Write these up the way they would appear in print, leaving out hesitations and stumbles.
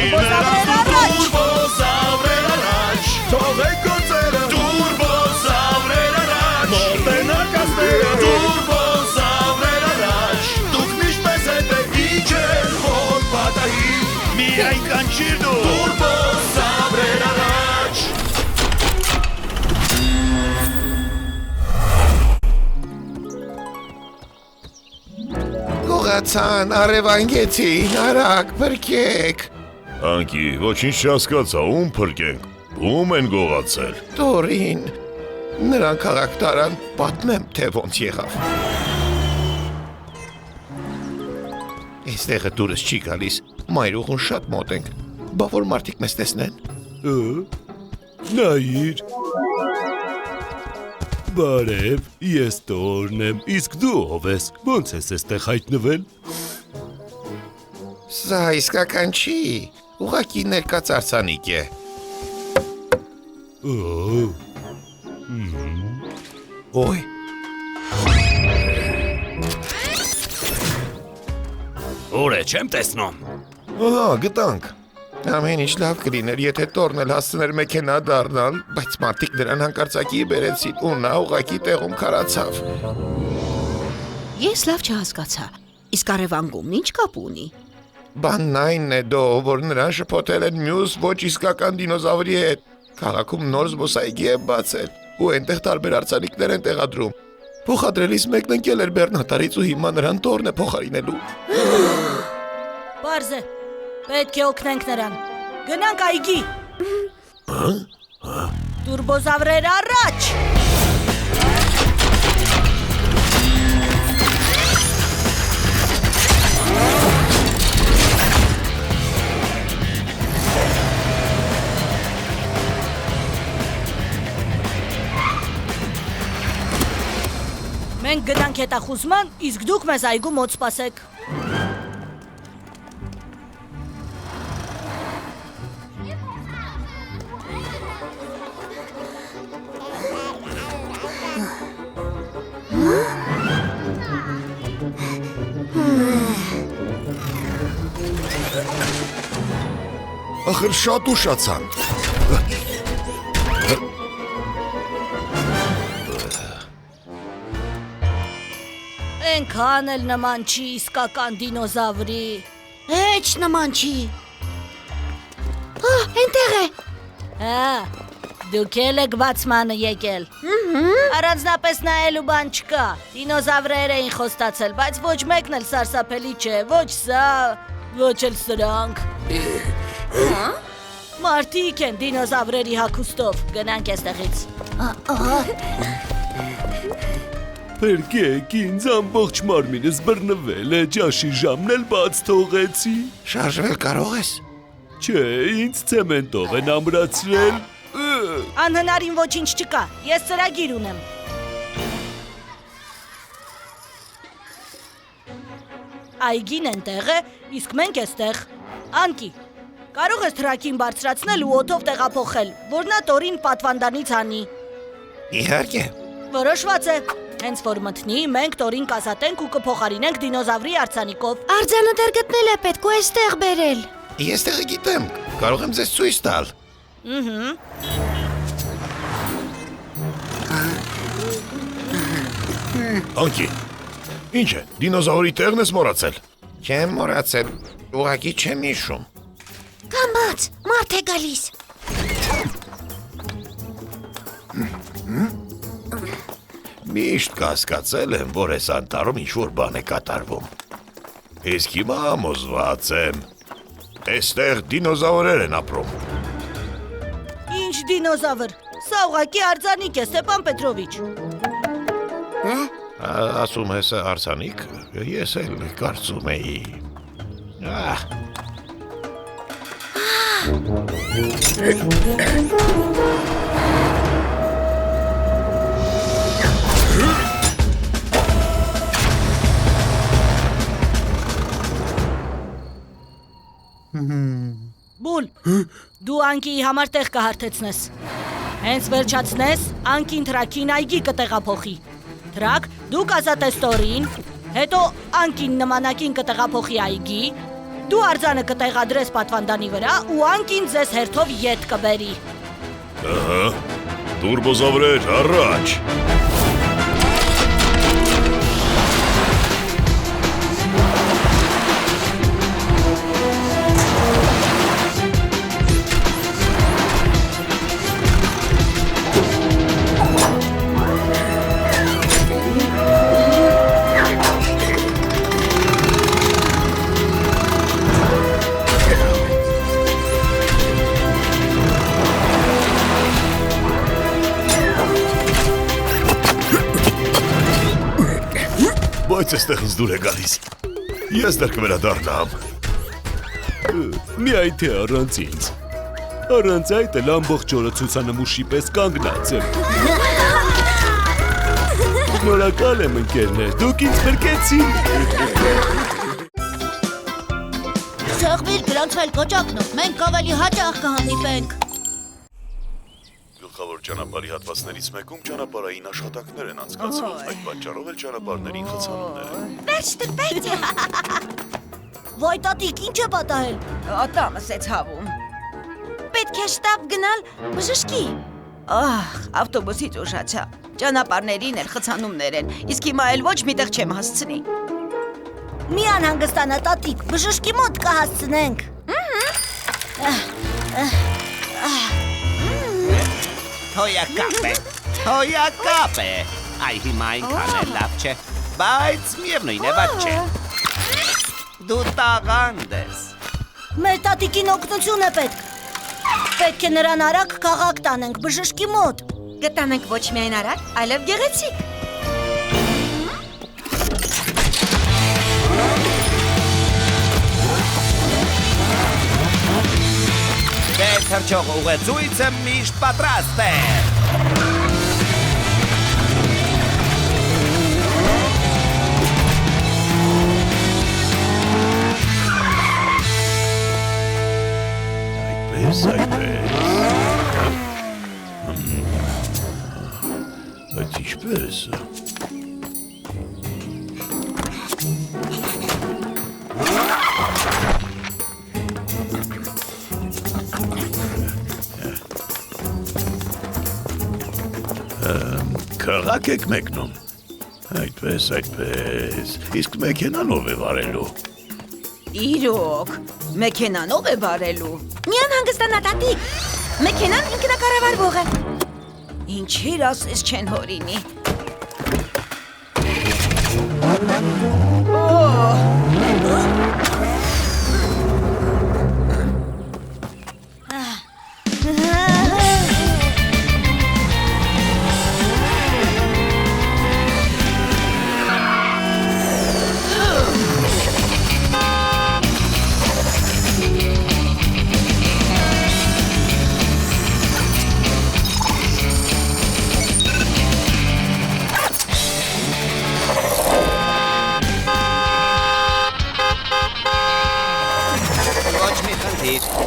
Տուրբոզավրեր առաջ։ Տուրբոզավրեր առաջ։ Թողեք գործերը։ Տուրբոզավրեր առաջ։ Մոտենակ ասները։ Տուրբոզավրեր առաջ։ Դուք միշտպես հետ եք իջել հոտ պատահի։ Միայն կանչիր դու։ Տուրբոզավրեր առաջ։ Գողացան, արևանգեցին, արագ փրկեք։ Անկի, ոչինչ չհասկացա, ում փրկենք, ում են գողացել։ Տորին, նրան քաղաք տարան, պատմեմ, թե ոնց եղավ։ Այստեղը դուրս չի գալիս, մայրուղուն շատ մոտ ենք, բա որ մարդիկ մեզ տեսնեն։ Նայիր։ Բարև, ես Տորն եմ, իսկ դու ով ես, ոնց ես էստեղ հայտնվել։ Սա իսկական չի, ուղղակի ներկած արձանիկ է։ Ոյ։ Ուր է, չեմ տեսնում։ Ահա, գտանք։ Ամեն ինչ լավ կլիներ, եթե Տորն էլ հասցներ մեքենա դառնալ, բայց մարդիկ նրան հանկարծակի բերեցին ու նա ուղղակի տեղում քարացավ։ Ես լավ չհասկացա, իսկ արևանգումն ինչ կապ ունի։ Բանն այն է դո, որ նրան շփոթել են մյուս ոչ իսկական դինոզավրի հետ։ Քաղաքում նոր զբոսայգի է բացել ու այնտեղ տարբեր արձանիկներ են տեղադրում։ Փոխադրելիս մեկն ընկել էր բեռնատարից ու հիմա նրան Տորն է փոխարինելու։ Պարզ է, պետք է օգնենք նրան։ Գնանք այգի։ Տուրբոզավրեր առաջ։ Մենք գնանք հետախուզման, իսկ դուք մեզ այգու մոտ սպասեք։ Ախր շատ ուշացան։ Ենքան էլ նման չի իսկական դինոզավրի։ Հեչ նման չի։ Ենտեղ է։ Դուք էլ եք բացմանը եկել։ Առանձնապես նայելու բան չկա։ Դինոզավրեր էին խոստացել, բայց ոչ մեկն էլ սարսափելի չէ, ոչ սա, ոչ էլ սրանք։ Մարդիկ են դինոզավրերի հագուստով, գնանք էստեղից։ Փրկեք ինձ, ամբողջ մարմինս բռնվել է, ճաշի ժամն էլ բաց թողեցի։ Շարժվել կարող ես։ Չէ, ինձ ցեմենտով են ամրացրել։ Անհնարին ոչինչ չկա, ես ծրագիր ունեմ։ Այգին ենտեղ է, իսկ մենք էստեղ։ Անկի, կարող ես թրակին բարձրացնել ու օդով տեղափոխել, որ նա Տորին պատվանդանից հանի։ Իհարկե։ Որոշված է։ Հենց որ մտնի, մենք Տորին կազատենք ու կփոխարինենք դինոզավրի արձանիկով։ Արձանը դեռ գտնել է, պետք ու էստեղ բերել։ Ես տեղը գիտեմ, կարող եմ ձեզ ցույց տալ։ Անկի, ինչ է, դինոզավրի տեղն ես մոռացել։ Չեմ մոռացել, ուղղակի չեմ հիշում։ Կամաց, մարդ է գալիս։ Միշտ կասկածել եմ, որ այս անտառում ինչ-որ բան է կատարվում։ Իսկ հիմա համոզված եմ, այստեղ դինոզավրեր են ապրում։ Ինչ դինոզավր, սա ուղղակի արձանիկ է, Ստեփան Պետրովիչ։ Ասում ես արձանիկ, ես էլ կարծում էի։ Բուլ, դու Անկիի համար տեղ կհարթեցնես։ Հենց վերջացնես, Անկին թրակին այգի կտեղափոխի։ Թրակ, դու կազատես Տորին, հետո Անկին նմանակին կտեղափոխի այգի, Դու արձանը կտեղադրես պատվանդանի վրա ու անկին ձեզ հերթով ետ կբերի։ Ահա, տուրբոզավրեր, առաջ։ Բայց այստեղ ինձ դուր է գալիս։ Ես դեռ կվերադառնամ։ Միայն թե առանց ինձ։ Առանց այդ էլ ամբողջ օրը ցուցանմուշի պես կանգնած եմ։ Շնորհակալ եմ ընկերներ, դուք ինձ փրկեցիք։ Սեղմիր դրանց էլ կոճակնով, մենք ավելի հաճախ կհանդիպենք։ Գլխավոր ճանապարհի հատվածներից մեկում ճանապարհային աշխատանքներ են անցկացվում, այդ պատճառով էլ ճանապարհներին խցանումներ են։ Վերջ տպեց։ Ոյ տատիկ, ինչ է պատահել։ Ատամս է ցավում։ Պետք է շտապ գնալ բժշկի։ Ահ, ավտոբուսից ուշացա։ Ճանապարհներին էլ խցանումներ են, իսկ հիմա էլ ոչ միտեղ չեմ հասցնի։ Մի անհանգստանա տատիկ, բժշկի մոտ կհասցնենք։ Հոյակապ է, այ հիմա այնքան էլ լավ չէ, բայց միևնույն է ված չէ։ Դու տաղանդ ես։ Մեր տատիկին օգնություն է պետք։ Պետք է նրան արագ քաղաք տանենք բժշկի մոտ։ Գտանենք ոչ միայն արագ, այլև գեղեցիկ։ Դե թրջող ուղեցույցը միշտ պատրաստ է։ Այդպես։ Բայց ինչպես։ Քաղաք եք մեկնում։ Այդպես։ Իսկ մեքենանով է վարելու։ Իրոք, մեքենանով է վարելու։ Մի անհանգստանա տատիկ։ Մեքենան ինքնակառավարվող է։ Ինչեր ասես չեն հորինի։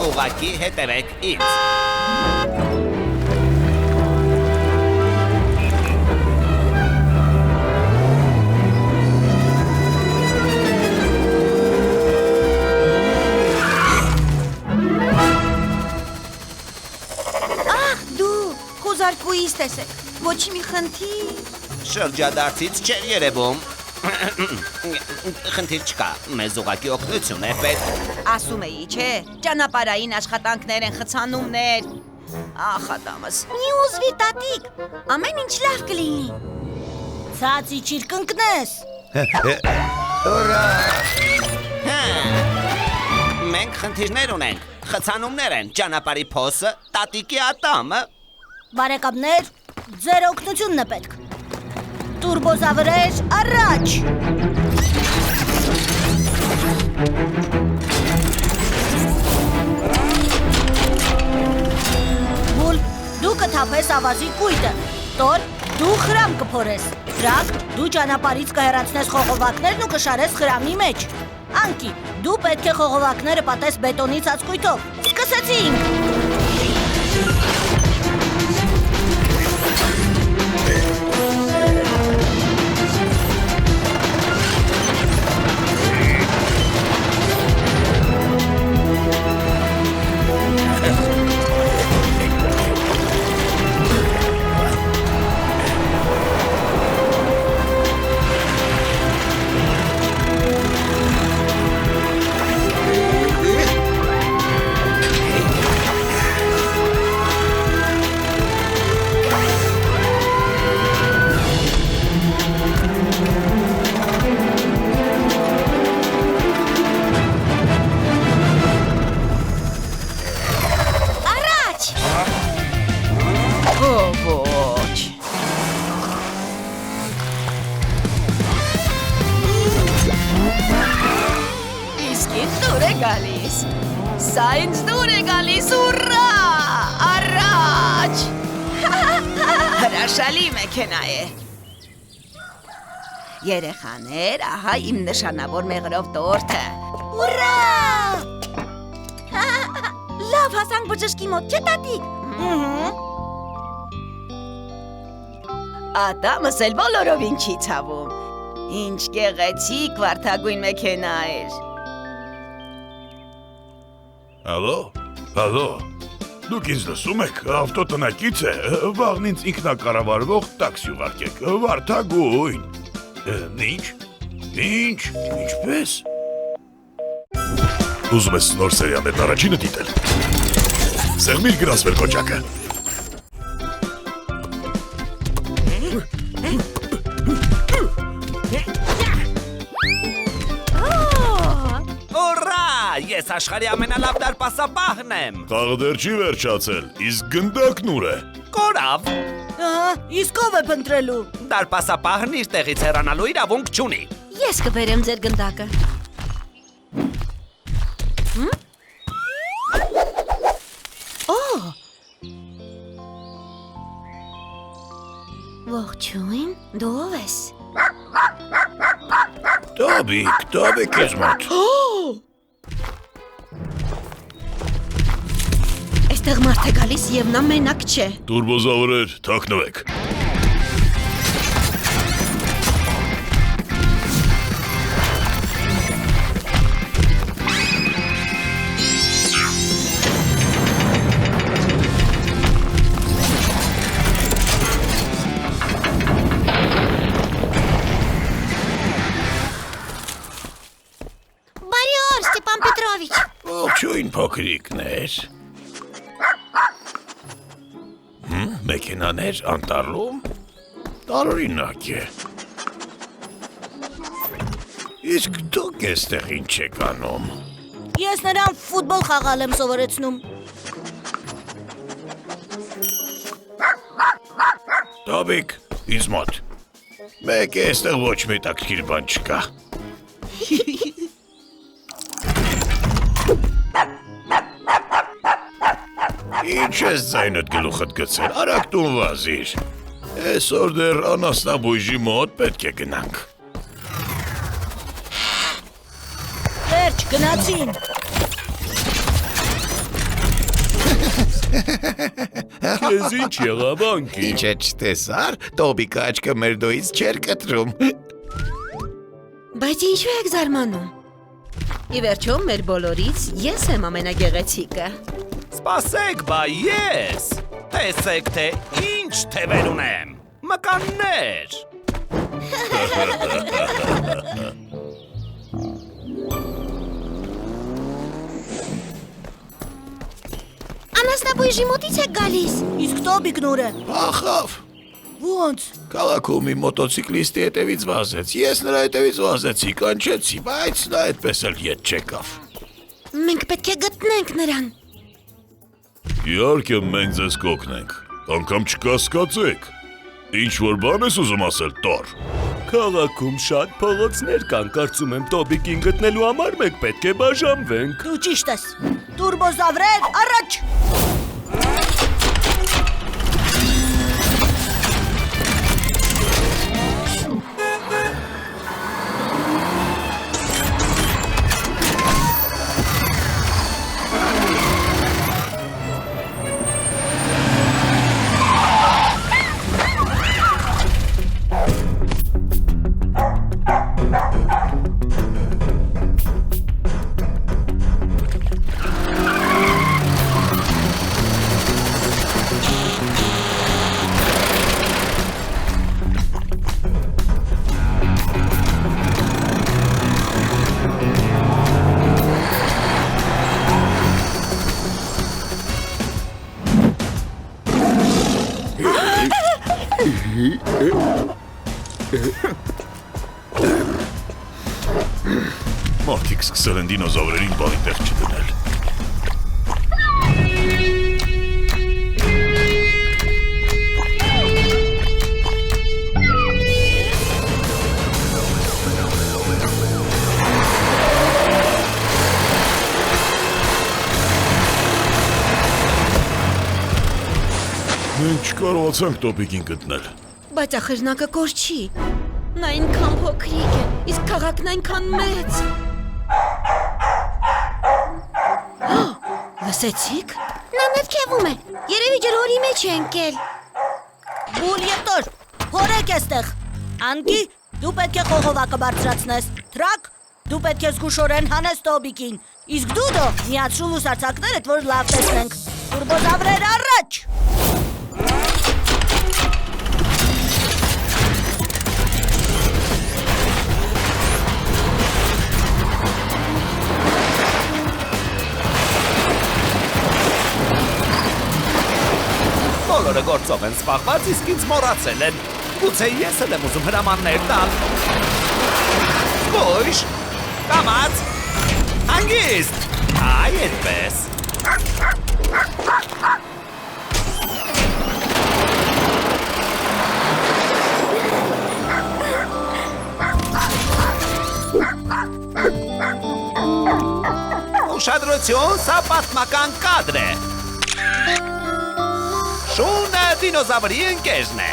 Ուղղակի հետևեք ինձ։ Դու խոզարկուից տեսեք, ոչ մի խնդիր։ Շրջադարձից չէր երևում։ Խնդիր չկա, մեզ ուղղակի օգնություն է պետք։ Ասում էի, չէ, ճանապարհային աշխատանքներ են, խցանումներ։ Ախ, ատամս։ Մի ուզվի տատիկ, ամեն ինչ լավ կլինի։ Ցածի ճիր կընկնես։ Մենք խնդիրներ ունենք, խցանումներ են, ճանապարհի փոսը, տատիկի ատամը։ Բարեկամներ, ձեր օգնությունն է պետք։ Տուրբոզավրեր, առաջ։ Բուլ, դու կթափես ավազի կույտը։ Տոր, դու խրամ կփորես։ Դրակ, դու ճանապարհից կհեռացնես խողովակներն ու կշարես խրամի մեջ։ Անկի, դու պետք է խողովակները պատես բետոնի ծածկույթով։ Սկսեցինք։ Սա ինձ դուր է գալիս, ուռա, առաջ։ Հրաշալի մեքենա է։ Երեխաներ, ահա իմ նշանավոր մեղրով տորթը։ Ուռա! Լավ հասանք բժշկի մոտ, չէ՞ տատիկ։ Ատամս էլ բոլորովին չի ցավում։ Ինչ գեղեցիկ վարդագույն մեքենա էր։ Ալո, դուք ինձ լսում եք, ավտոտնակից է, վաղն ինձ ինքնակառավարվող տաքսի ուղարկեք, վարդագույն։ Ինչպես։ Ուզում ես նոր սերիալներն առաջինը դիտել։ Սեղմիր գրասվել կոճակը։ Ուռա, ես աշխարհի ամենալավ դարպասապահն եմ։ Խաղը դեռ չի վերջացել, իսկ գնդակն ուր է։ Կորավ։ Իսկ ով է փնտրելու։ Դարպասապահն իր տեղից հեռանալու իրավունք չունի։ Ես կբերեմ ձեր գնդակը։ Ողջույն, դու ով ես։ Տոբիկ ես մոտ։ Այստեղ մարդ է գալիս եւ նա մենակ չէ։ Տուրբոզավրեր, թաքնվեք։ Բարի օր, Ստեփան Պետրովիչ։ Ողջույն փոքրիկներ։ Մեքենաներ անտառում տարօրինակ է։ Իսկ դուք էստեղ ինչ եք անում։ Ես նրան ֆուտբոլ խաղալ եմ սովորեցնում։ Տոբիկ, ինձ մոտ։ Մեկ է էստեղ ոչ մի տակտիր բան չկա։ Ինչ ես ձայնդ գլուխդ գցել, արագ տուն վազիր։ Այսօր դեռ անասնաբույժի մոտ պետք է գնանք։ Վերջ, գնացին։ Քեզ ինչ եղավ անկի։ Ինչ է չտեսար, Տոբիկը աչքը մեր դոյից չէր կտրում։ Բայց ինչու եք զարմանում։ Ի վերջո մեր բոլորից ես եմ ամենագեղեցիկը։ Սպասեք, բա ես։ Տեսեք, թե ինչ թևեր ունեմ։ Մկաններ։ Անասնաբույժի մոտից եք գալիս։ Իսկ Տոբիկն ուր է։ Ախավ, Ոնց։ քաղաքում մի մոտոցիկլիստի հետևից վազեց։ Ես նրա հետևից վազեցի, կանչեցի, բայց նա այդպես էլ ետ չեկավ։ Մենք պետք է գտնենք նրան։ Իհարկե մենք ձեզ կօգնենք, անգամ չկասկածեք։ Ինչ որ բան ես ուզում ասել, տոր։ Քաղաքում շատ փողոցներ կան, կարծում եմ Տոբիկին գտնելու համար մենք պետք է բաժանվենք։ Դու ճիշտ ես։ Տուրբոզավրեր, առաջ։ Մարդիկ սկսել են դինոզավրերին բանի տեղ չդնել։ Մենք չկարողացանք տոպիկին գտնել։ Բայց ախրնակը կորչի։ Նա այնքան փոքրիկ է, իսկ քաղաքն այնքան մեծ։ Լսեցիք։ Նա նրբքևում է։ Երևի ջրհորի մեջ է ընկել։ Բուլ ետոր, հորեք էստեղ։ Անգի, դու պետք է խողովակը բարձրացնես։ Թրակ, դու պետք է զգուշորեն հանես տոբիկին։ Իսկ դու դո միացրու լուսարձակներդ, որ լավ տեսնենք։ Տուրբոզավրեր առաջ։ Բոլորը գործով են սպաղված, իսկ ինձ մոռացել են։ Գուցե ես էլ եմ ուզում հրամաններ տալ։ Զգույշ, կամաց, հանգիստ, այ այդպես։ Ուշադրություն, սա պատմական կադր է։ Շունը դինոզավրի ընկերն է։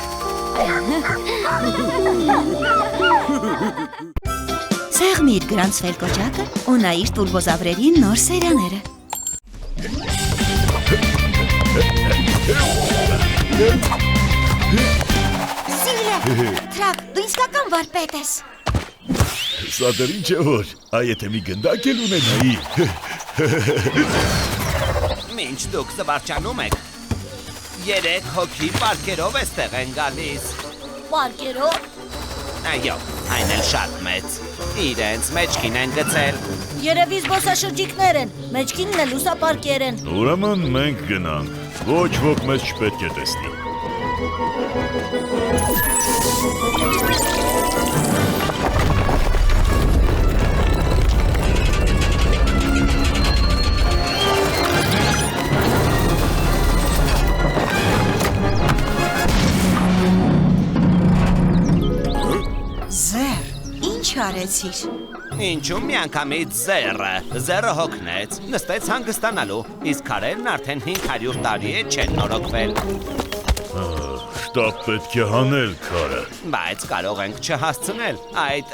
Սեղմի իր գրանցվել կոճակը ու նայիր տուրբոզավրերի նոր սերիաները։ Սիրը, Թրակ, դու իսկական վարպետ ես։ Սա դեռ ինչ է որ, եթե մի գնդակ էլ ունենայի։ Մինչ դուք զվարճանում եք, 3 հոգի պարկերով էստեղ են գալիս։ Պարկերով։ Այո, այն էլ շատ մեծ։ Իրենց մեջքին են գցել։ Երևի զբոսաշրջիկներ են, մեջքինն էլ լուսապարկեր են։ Ուրեմն մենք գնանք։ Ոչ ոք մեզ չպետք է տեսնի։ Ինչ արեցիր։ Ինչու միանգամից զերը հոգնեց, նստեց հանգստանալու, իսկ քարերն արդեն 500 տարի է չեն նորոգվել։ Շտապ պետք է հանել քարը։ Բայց կարող ենք չհասցնել, այդ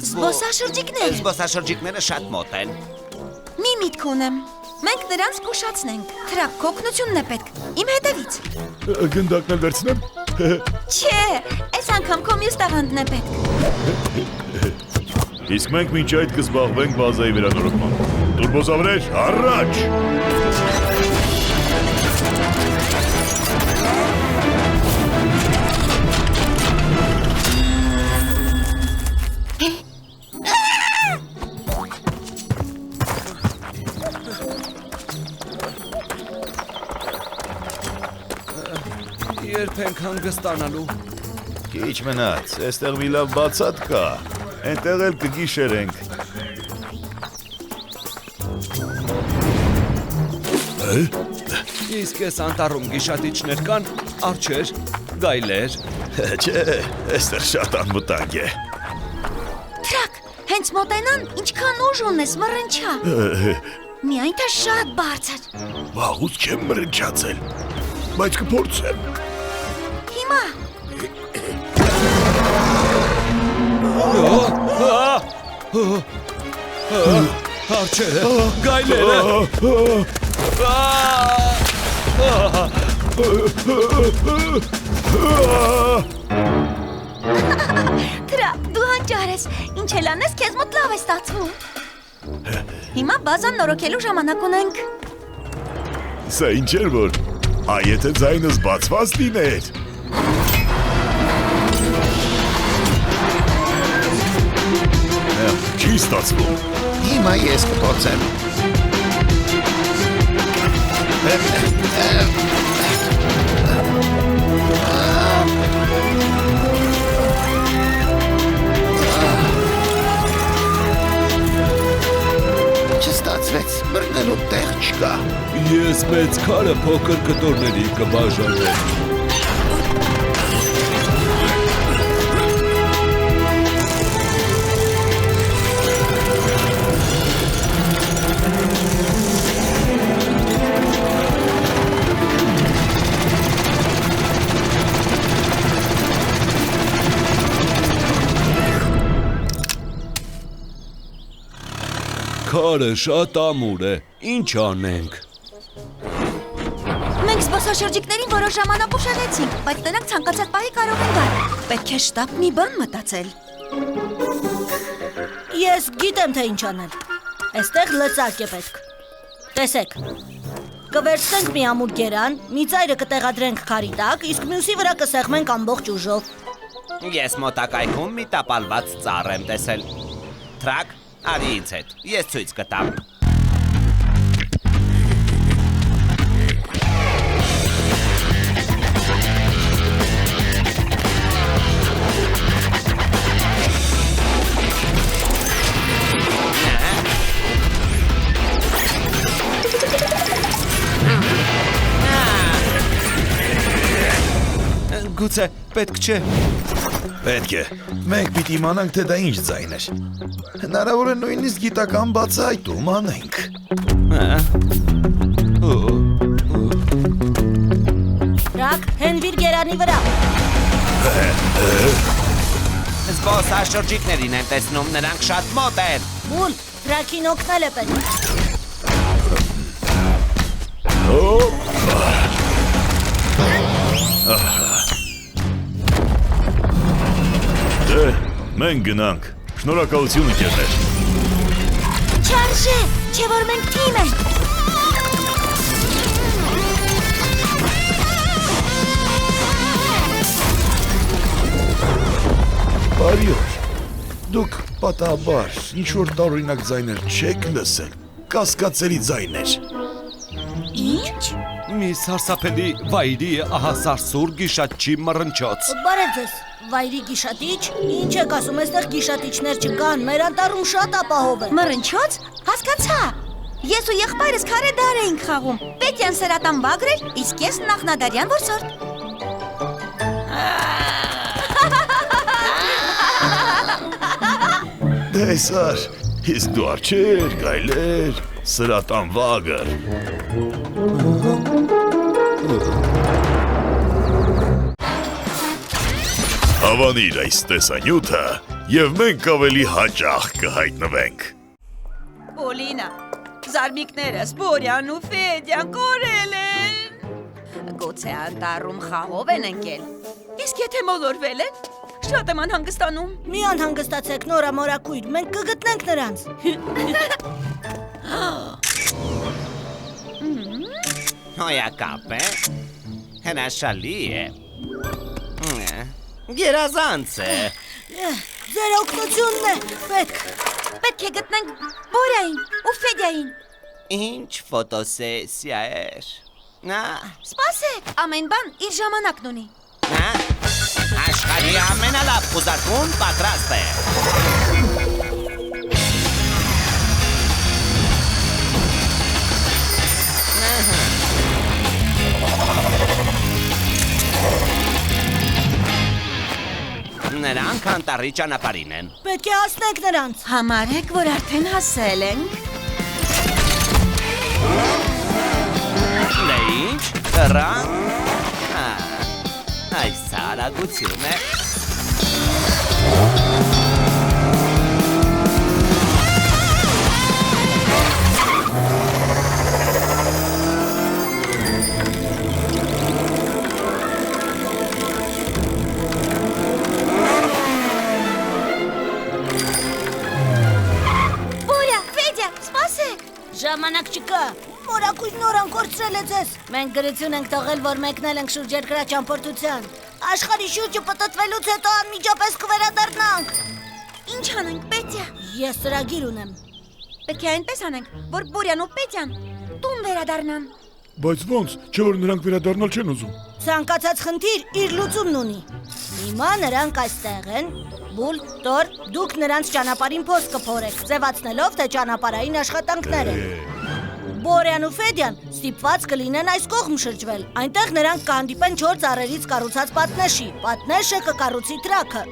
զբոսաշրջիկները շատ մոտ են։ Մի միտք ունեմ։ Մենք նրանց կուշացնենք։ Թրակ, քո օգնությունն է պետք։ Իմ հետևից։ Գնդակն էլ վերցնեմ։ Չէ, այս անգամ քո մյուս տաղանդն է պետք։ Իսկ մենք մինչ այդ կզբաղվենք բազայի վերանորոգմամբ։ Տուրբոզավրեր, առաջ! Երբ ենք հանգստանալու։ Քիչ մնաց, այստեղ մի լավ բացատ կա։ Այնտեղ էլ կգիշերենք։ Իսկ այս անտառում գիշատիչներ կան, արջեր, գայլեր։ Չէ, այստեղ շատ անվտանգ է։ Թրակ, հենց մոտենան, ինչքան ուժ ունես, մռնչա։ Միայն թե շատ բարձր։ Վաղուց չեմ մռնչացել, բայց կփորձեմ։ Հիմա։ Արջերը, գայլերը։ Թրակ, դու հանճար ես, ինչ էլ անես, քեզ մոտ լավ է ստացվում։ Հիմա բազան նորոգելու ժամանակ ունենք։ Սա ինչ էր որ, եթե ձայնս բացված լիներ։ Չի ստացվում։ Հիմա ես կփորձեմ։ Չստացվեց, բռնելու տեղ չկա։ Ես մեծ քարը փոքր կտորների կբաժանեմ։ Քարը շատ ամուր է։ Ինչ անենք։ Մենք զբոսաշրջիկներին որոշ ժամանակ ուշադրեցինք, բայց նրանք ցանկացած պահի կարող են գալ։ Պետք է շտապ մի բան մտածել։ Ես գիտեմ թե ինչ անել։ Այստեղ լծակ է պետք։ Տեսեք։ Կվերցնենք մի ամուր գերան, մի ծայրը կտեղադրենք քարի տակ, իսկ մյուսի վրա կսեղմենք ամբողջ ուժով։ Ես մոտակայքում մի տապալված ծառ եմ տեսել։ Թրակ, արի ինձ հետ, ես ցույց կտամ։ Գուցե պետք չէ։ Պետք է։ Մենք պիտի իմանանք, թե դա ինչ ձայն էր։ Հնարավոր է նույնիսկ գիտական բացահայտում անենք։ Ռակ, հենվիր գերանի վրա։ Զբոսաշրջիկներին եմ տեսնում, նրանք շատ մոտ են։ Բուլ, Ռակին օգնել է պետք։ Դե, մենք գնանք։ Շնորհակալություն ընկերներ։ Չարժե, չէ որ մենք թիմ ենք։ Բարի օր։ Դուք պատահաբար ինչ-որ տարօրինակ ձայներ չեք լսել։ Կասկածելի ձայներ։ Ինչ։ Մի սարսափելի վայրի ահասարսուր գիշատչի մռնչոց։ Բարև ձեզ, վայրի գիշատիչ։ Ինչ եք ասում, այստեղ գիշատիչներ չկան, մեր անտառում շատ ապահով է։ Մռնչոց։ Հասկացա։ Ես ու եղբայրս քարե դար էինք խաղում։ Պետյան սրատան բագր էր, իսկ ես նախնադարյան որսորդ։ Տեսար, իսկ դու արջեր, գայլեր, սրատան վագր։ Հավանիր այս տեսանյութը, և մենք ավելի հաճախ կհայտնվենք։ Պոլինա, զարմիկներս Բորյան ու Ֆեդյան կորել են։ Գուցե անտառում խաղով են ընկել։ Իսկ եթե մոլորվել են, շատ եմ անհանգստանում։ Մի անհանգստացեք, Նորա մորակույր, մենք կգտնենք նրանց։ Հոյակապ է։ Հնաշալի է։ Գերազանց է։ Ձեր օգնությունն է, պետք։ Պետք է գտնենք Բորյային ու Ֆեդյային։ Ինչ ֆոտոսեսիա էր։ Նա, Սպասեք, ամեն բան իր ժամանակն ունի։ նա, աշխարհի ամենալավ խուզարկուն պատրաստ է։ Նրանք անտառի ճանապարհին են։ Պետք է հասնենք նրանց։ Համարեք, որ արդեն հասել ենք։ Դե ինչ, հրան։ Այս արագություն է։ Բորյա, Ֆեդյա, սպասեք։ Ժամանակ չկա։ Մորակույր Նորան կորցրել է ձեզ։ Մենք գրություն ենք տղել, որ մեկնել ենք շուրջերկրյա ճամփորդության։ Աշխարհի շուրջը պտտվելուց հետո անմիջապես կվերադառնանք։ Ինչ անենք, Պետյա։ Ես ծրագիր ունեմ։ Պետք է այնպես անենք, որ Բորյան ու Պետյան տուն վերադառնան։ Բայց ոնց, չէ որ նրանք վերադառնալ չեն ուզում։ Ցանկացած խնդիր իր լուծումն ունի։ Հիմա նրանք այստեղ են։ Բուլ, Տոր, դուք նրանց ճանապարհին փոս կփորեք, ձևացնելով թե ճանապարհային աշխատանքներ են։ Բորյան ու Ֆեդյան ստիպված կլինեն այս կողմ շրջվել։ Այնտեղ նրանք կհանդիպեն 4 ծառերից կառուցած պատնեշի։ Պատնեշը կկառուցի թրաքը։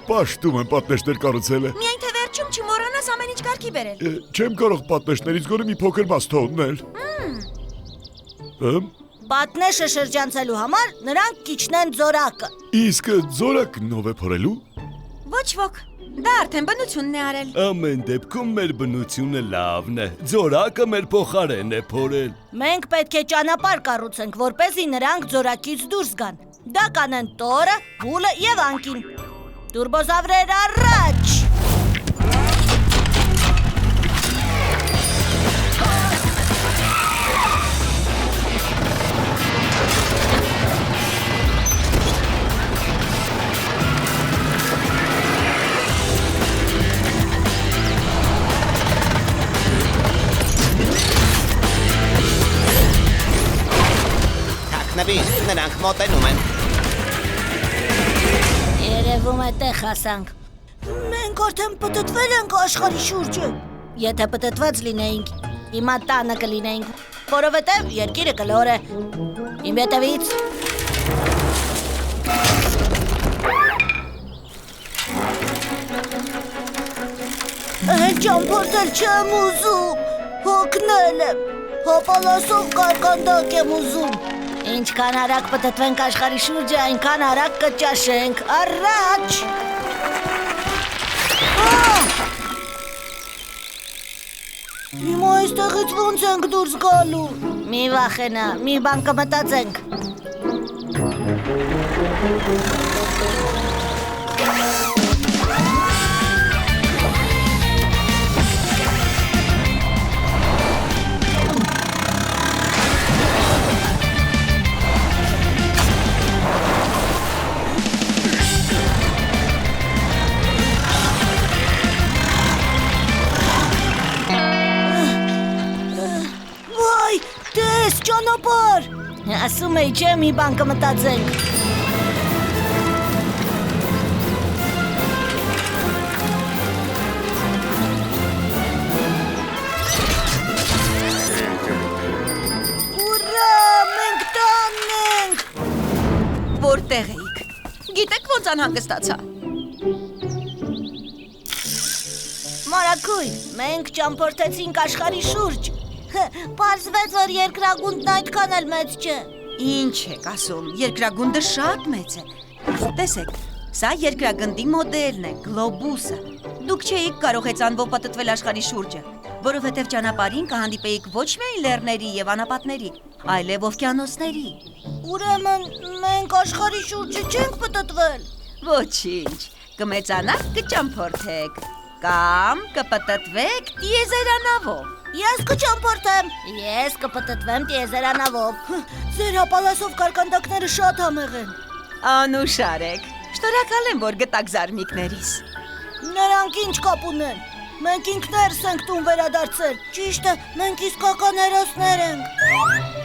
Պաշտում եմ պատնեշներ կառուցելը։ Միայն թե վերջում չմոռանաս ամեն ինչ կարգի բերել։ Չեմ կարող պատնեշներից գոնե մի փոքր մաս թողնել։ Պատնեշը շրջանցելու համար նրանք կիջնեն ձորակը։ Իսկ ձորակն ով է փորելու։ Ոչ ոք։ Դա արդեն բնությունն է արել։ Ամեն դեպքում մեր բնությունը լավն է։ Ձորակը մեր փոխարեն է փորել։ Մենք պետք է ճանապարհ կառուցենք, որպեսզի նրանք ձորակից դուրս գան։ Դա կանեն Տորը, Բուլը եւ Անկին։ Տուրբոզավրեր առաջ։ Թաքնվիր, նրանք մոտենում են։ Երևում է տեղ հասանք։ Մենք արդեն պտտվել ենք աշխարհի շուրջը։ Եթե պտտված լինեինք, հիմա տանը կլինեինք, որովհետև երկիրը կլոր է։ Իմ հետևից։ Ճամփորդել չեմ ուզում, հոգնել եմ, հապալասով կարկանդակ եմ ուզում։ Ինչքան արագ պտտվենք աշխարհի շուրջը, այնքան արագ կճաշենք, առաջ։ Հիմա այստեղից ոնց ենք դուրս գալու։ Մի վախենա, մի բան կմտածենք։ Ճանապարհ։ Ասում էի, չէ, մի բան կմտածենք։ Ուրա, մենք տանն ենք։ Որտեղ էիք։ Գիտեք ոնց անհանգստացա։ Մարակույն, մենք ճամփորդեցինք աշխարհի շուրջ։ Պարզվեց, որ երկրագունդն այդքան էլ մեծ չէ։ Ինչ եք ասում, երկրագունդը շատ մեծ է։ Տեսեք, սա երկրագնդի մոդելն է, գլոբուսը։ Դուք չէիք կարող հեծանվով պատտվել աշխարհի շուրջը, որովհետև ճանապարհին կհանդիպեիք ոչ միայն լեռների եւ անապատների, այլև օվկիանոսների։ Ուրեմն մենք աշխարհի շուրջը չենք պատտվել։ Ոչինչ, կմեծանաք կճամփորդեք կամ կպտտվեք տիեզերանավով։ Ես կճամփորդեմ։ Ես կպտտվեմ տիեզերանավով։ Ձեր հապալասով կարկանդակները շատ համեղ են։ Անուշար եք։ Շնորհակալ եմ, որ գտաք զարմիկներիս։ Նրանք ինչ կապ ունեն։ Մենք ինքներս ենք տուն վերադարձել։ Ճիշտ է, մենք իսկական հերոսներ ենք։